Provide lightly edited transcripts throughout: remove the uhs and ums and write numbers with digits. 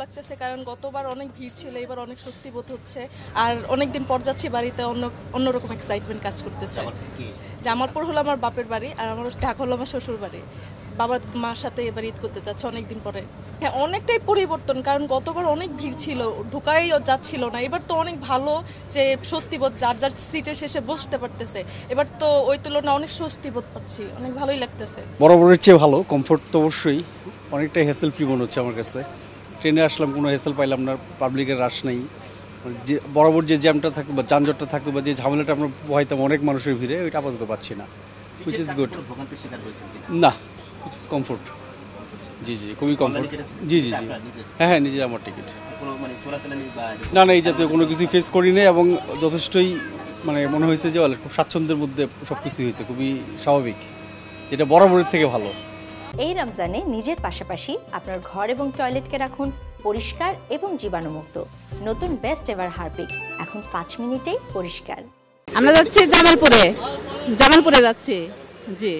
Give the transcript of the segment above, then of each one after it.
লাগতেছে, কারণ গতবার অনেক ভিড় ছিল, এবার অনেক স্বস্তি বোধ হচ্ছে। আর অনেকদিন পর যাচ্ছি বাড়িতে, অন্যরকম এক্সাইটমেন্ট কাজ করতেছে। জামালপুর হলো আমার বাপের বাড়ি, আর আমার ঢাকা হলো আমার শ্বশুর বাড়ি। বাবা মার সাথে এবার ঈদ করতে যাচ্ছে অনেকদিন পরে। হ্যাঁ, অনেকটাই পরিবর্তন, কারণ গতবার অনেক ভিড় ছিল, ঢুকাই যাচ্ছিল না। এবার তো অনেক ভালো যে স্বস্তিবোধ, যার যার সিটের শেষে বসতে পারতেছে। এবার তো ওই তুলনায় অনেক স্বস্তিবোধ পাচ্ছি, অনেক ভালোই লাগতেছে। বরাবরের চেয়ে ভালো, কমফোর্ট তো অবশ্যই। অনেকটাই হ্যাসেল ফ্রি মনে হচ্ছে আমার কাছে। ট্রেনে আসলাম, কোনো হ্যাসেল পাইলাম না, পাবলিকের রাশ নেই। যে বরাবর যে জ্যামটা থাকতো বা যানজটটা থাকতো বা যে ঝামেলাটা আমরা পোহাইতাম অনেক মানুষের ভিড়ে, ওইটা আপাতত পাচ্ছি না, হুইচ ইজ গুড। না, হুইচ ইজ কমফোর্ট। জি জি, খুবই কমফোর্ট। জি জি জি, হ্যাঁ হ্যাঁ, নিজের আমার টিকিট। না না, এই জাতীয় কোনো কিছু ফেস করি নাই, এবং যথেষ্টই মানে মনে হয়েছে যে খুব স্বাচ্ছন্দ্যের মধ্যে সব কিছু হয়েছে, খুবই স্বাভাবিক, যেটা বরাবরের থেকে ভালো। এই রমজানে নিজের পাশাপাশি আপনার ঘর এবং টয়লেটকে রাখুন পরিষ্কার এবং জীবাণুমুক্ত। নতুন বেস্ট এভার হারপিক এখন 5 মিনিটেই পরিষ্কার। আমরা যাচ্ছি জামালপুরে যাচ্ছি। জি,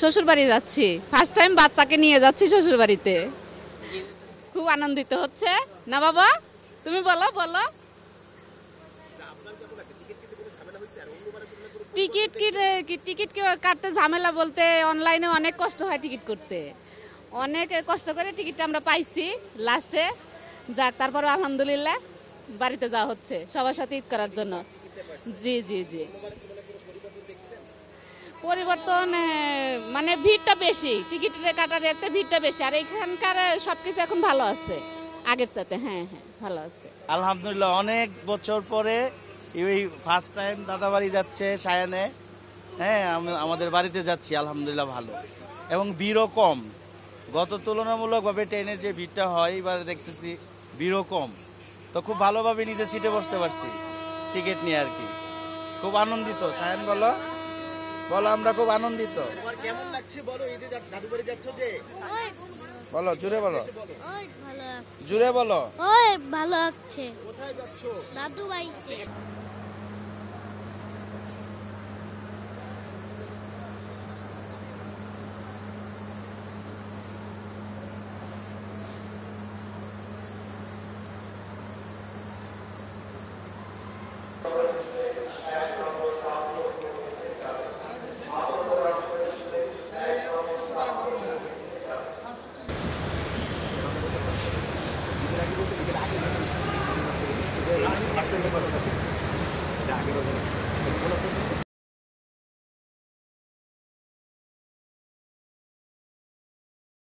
শ্বশুর বাড়ি যাচ্ছি। ফার্স্ট টাইম বাচ্চাকে নিয়ে যাচ্ছি শ্বশুর বাড়িতে, খুব আনন্দিত হচ্ছে। না বাবা, তুমি বলো। টিকিট কাটতে ঝামেলা বলতে, অনলাইনে অনেক কষ্ট হয় টিকিট করতে, অনেক কষ্ট করে টিকিটটা আমরা পাইছি লাস্টে। যাক, তারপরে আলহামদুলিল্লাহ বাড়িতে যাওয়া হচ্ছে সবার সাথে ঈদ করার জন্য। জি জি জি, পরিবর্তন মানে ভিড়টা বেশি, টিকিট কাটার রেটে ভিড়টা বেশি, আর এখানকার সবকিছু এখন ভালো আছে আগের সাথে। হ্যাঁ হ্যাঁ, ভালো আছে আলহামদুলিল্লাহ। অনেক বছর পরে এই ফার্স্ট টাইম দাদা বাড়ি যাচ্ছে সায়ানে। হ্যাঁ, আমাদের বাড়িতে যাচ্ছি, আলহামদুলিল্লাহ ভালো, এবং ভিড়ও কম। গত তুলনামূলকভাবে ট্রেনের যে ভিড়টা হয় এবার দেখতেছি ভিড়ও কম, তো খুব ভালোভাবে নিজের সিটে বসতে পারছি টিকিট নিয়ে আর কি। খুব আনন্দিত। সায়ান বলো, আমরা খুব আনন্দিত। কেমন লাগছে বলো, ঈদে দাদু বাড়ি যাচ্ছ যে? বলো, জুড়ে বলো, ওই ভালো জুড়ে বলো। ওই ভালো লাগছে। কোথায় যাচ্ছ? দাদু বাড়িতে। আগে